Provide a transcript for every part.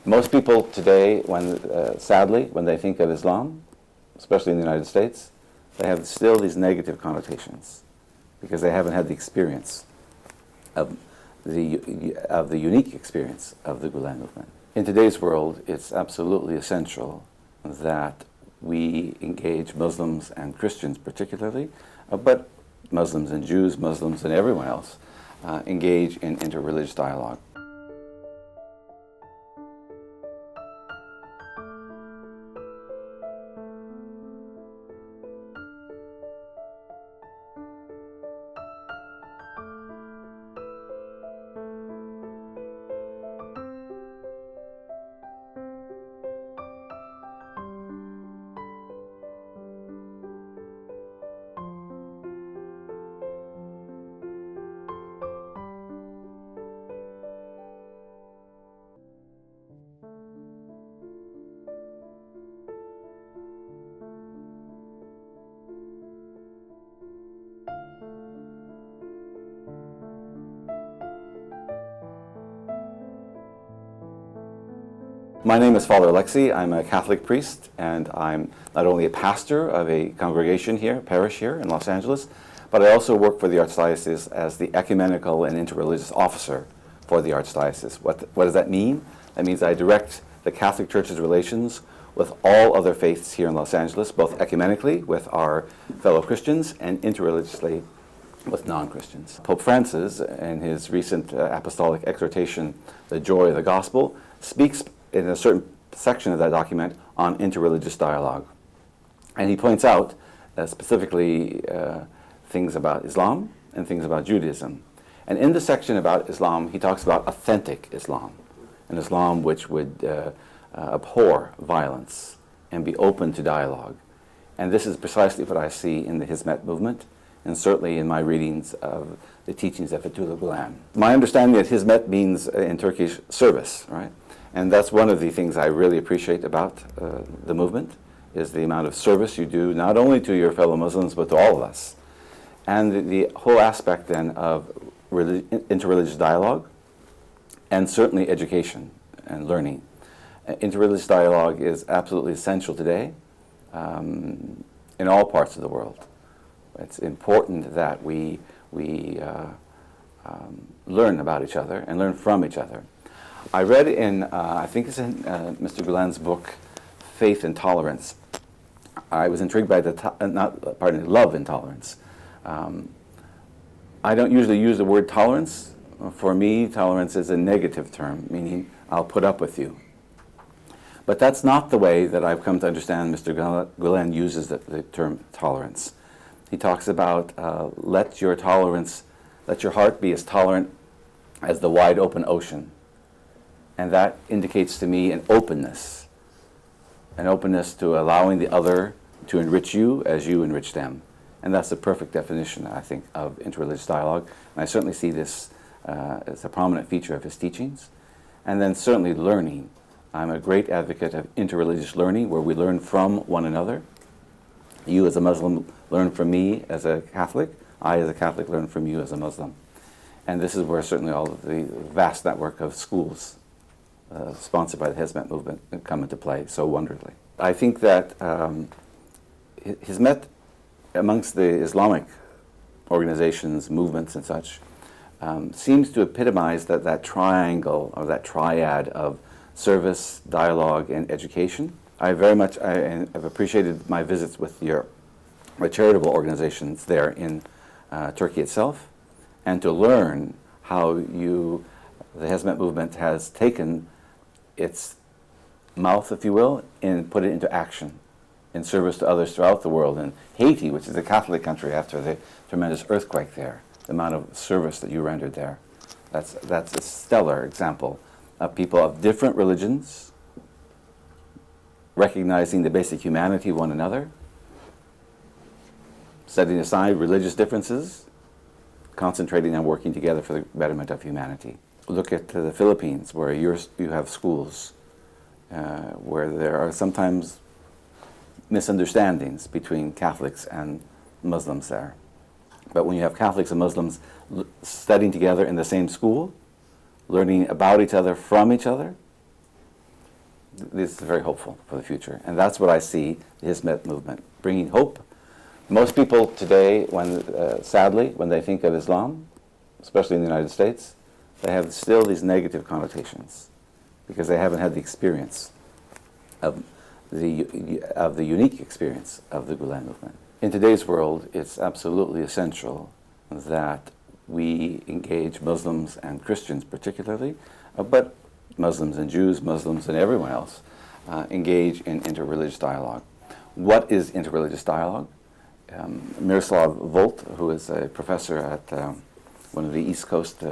Most people today, sadly, when they think of Islam, especially in the United States, they have still these negative connotations because they haven't had the experience of the unique experience of the Gulen movement. In today's world, it's absolutely essential that we engage Muslims and Christians particularly, but Muslims and Jews, Muslims and everyone else, engage in interreligious dialogue. My name is Father Alexei. I'm a Catholic priest, and I'm not only a pastor of a congregation here, parish here in Los Angeles, but I also work for the Archdiocese as the ecumenical and interreligious officer for the Archdiocese. What does that mean? That means I direct the Catholic Church's relations with all other faiths here in Los Angeles, both ecumenically with our fellow Christians and interreligiously with non-Christians. Pope Francis, in his recent apostolic exhortation, The Joy of the Gospel, speaks in a certain section of that document on interreligious dialogue. And he points out specifically things about Islam and things about Judaism. And in the section about Islam, he talks about authentic Islam, an Islam which would abhor violence and be open to dialogue. And this is precisely what I see in the Hizmet movement, and certainly in my readings of the teachings of Fethullah Gülen. My understanding that Hizmet means in Turkish service, right? And that's one of the things I really appreciate about the movement, is the amount of service you do, not only to your fellow Muslims, but to all of us. And the whole aspect then of interreligious dialogue, and certainly education and learning. Interreligious dialogue is absolutely essential today in all parts of the world. It's important that we learn about each other and learn from each other. I read in, I think it's in Mr. Gülen's book, Faith and Tolerance. I was intrigued by love and tolerance. I don't usually use the word tolerance. For me, tolerance is a negative term, meaning I'll put up with you. But that's not the way that I've come to understand Mr. Gülen uses the term tolerance. He talks about let your heart be as tolerant as the wide open ocean. And that indicates to me an openness to allowing the other to enrich you as you enrich them. And that's the perfect definition, I think, of interreligious dialogue. And I certainly see this as a prominent feature of his teachings. And then certainly learning. I'm a great advocate of interreligious learning, where we learn from one another. You as a Muslim learn from me as a Catholic. I as a Catholic learn from you as a Muslim. And this is where certainly all of the vast network of schools sponsored by the Hizmet movement come into play so wonderfully. I think that Hizmet, amongst the Islamic organizations, movements and such, seems to epitomize that triangle or that triad of service, dialogue, and education. I have appreciated my visits with your charitable organizations there in Turkey itself, and to learn how the Hizmet movement has taken its mouth, if you will, and put it into action in service to others throughout the world. In Haiti, which is a Catholic country after the tremendous earthquake there, the amount of service that you rendered there. That's a stellar example of people of different religions recognizing the basic humanity of one another, setting aside religious differences, concentrating on working together for the betterment of humanity. Look at the Philippines, where you have schools where there are sometimes misunderstandings between Catholics and Muslims there. But when you have Catholics and Muslims studying together in the same school, learning about each other from each other, this is very hopeful for the future. And that's what I see the Hizmet movement, bringing hope. Most people today, sadly, when they think of Islam, especially in the United States, they have still these negative connotations because they haven't had the experience of the unique experience of the Gulen movement. In today's world, it's absolutely essential that we engage Muslims and Christians particularly, but Muslims and Jews, Muslims and everyone else, engage in interreligious dialogue. What is interreligious dialogue? Miroslav Volf, who is a professor at one of the East Coast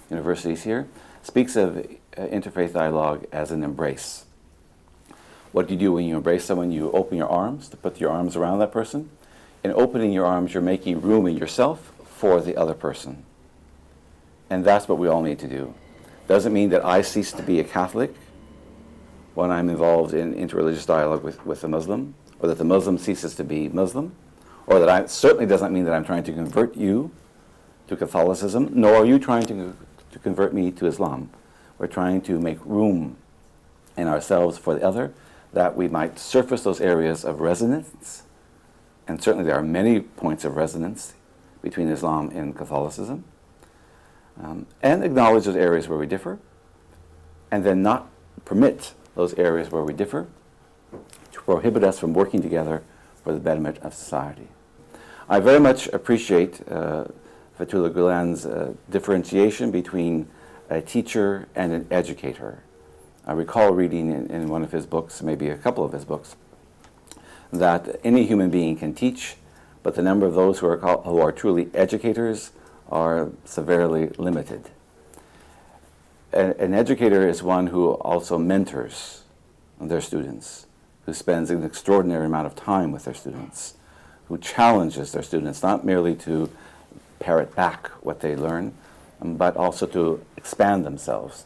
universities here, speaks of interfaith dialogue as an embrace. What do you do when you embrace someone? You open your arms to put your arms around that person. In opening your arms, you're making room in yourself for the other person. And that's what we all need to do. Doesn't mean that I cease to be a Catholic when I'm involved in interreligious dialogue with a Muslim, or that the Muslim ceases to be Muslim, or that certainly doesn't mean that I'm trying to convert you to Catholicism, nor are you trying to convert me to Islam. We're trying to make room in ourselves for the other, that we might surface those areas of resonance, and certainly there are many points of resonance between Islam and Catholicism, and acknowledge those areas where we differ, and then not permit those areas where we differ to prohibit us from working together for the betterment of society. I very much appreciate Fethullah Gülen's differentiation between a teacher and an educator. I recall reading in one of his books, maybe a couple of his books, that any human being can teach, but the number of those who are truly educators are severely limited. An educator is one who also mentors their students, who spends an extraordinary amount of time with their students, who challenges their students not merely to parrot back what they learn, but also to expand themselves,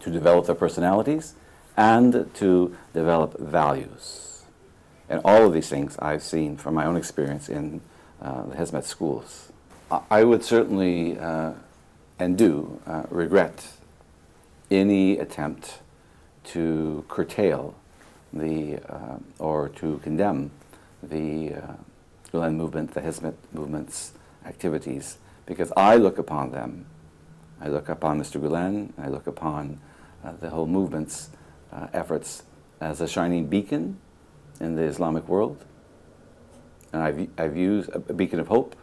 to develop their personalities, and to develop values. And all of these things I've seen from my own experience in the Hizmet schools. I would certainly, and do, regret any attempt to curtail or to condemn the Gulen movement, the Hizmet movement's activities, because I look upon them, I look upon Mr. Gulen, I look upon the whole movement's efforts as a shining beacon in the Islamic world, and I've used a beacon of hope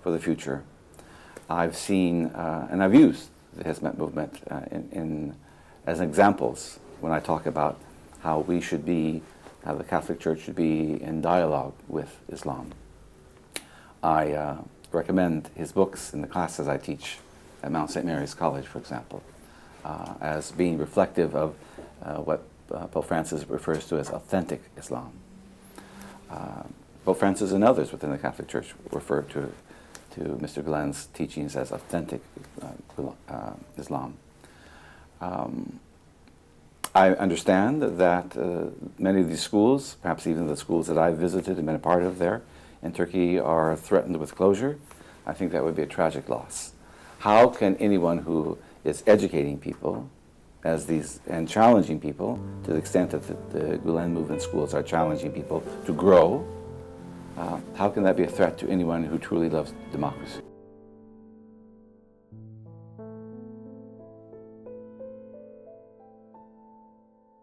for the future. I've seen, and I've used the Hizmet movement as examples when I talk about how we should be, how the Catholic Church should be in dialogue with Islam. I recommend his books in the classes I teach at Mount St. Mary's College, for example, as being reflective of what Pope Francis refers to as authentic Islam. Pope Francis and others within the Catholic Church refer to Mr. Gulen's teachings as authentic Islam. I understand that many of these schools, perhaps even the schools that I've visited and been a part of there in Turkey, are threatened with closure. I think that would be a tragic loss. How can anyone who is educating people and challenging people to the extent that the Gulen movement schools are challenging people to grow, how can that be a threat to anyone who truly loves democracy?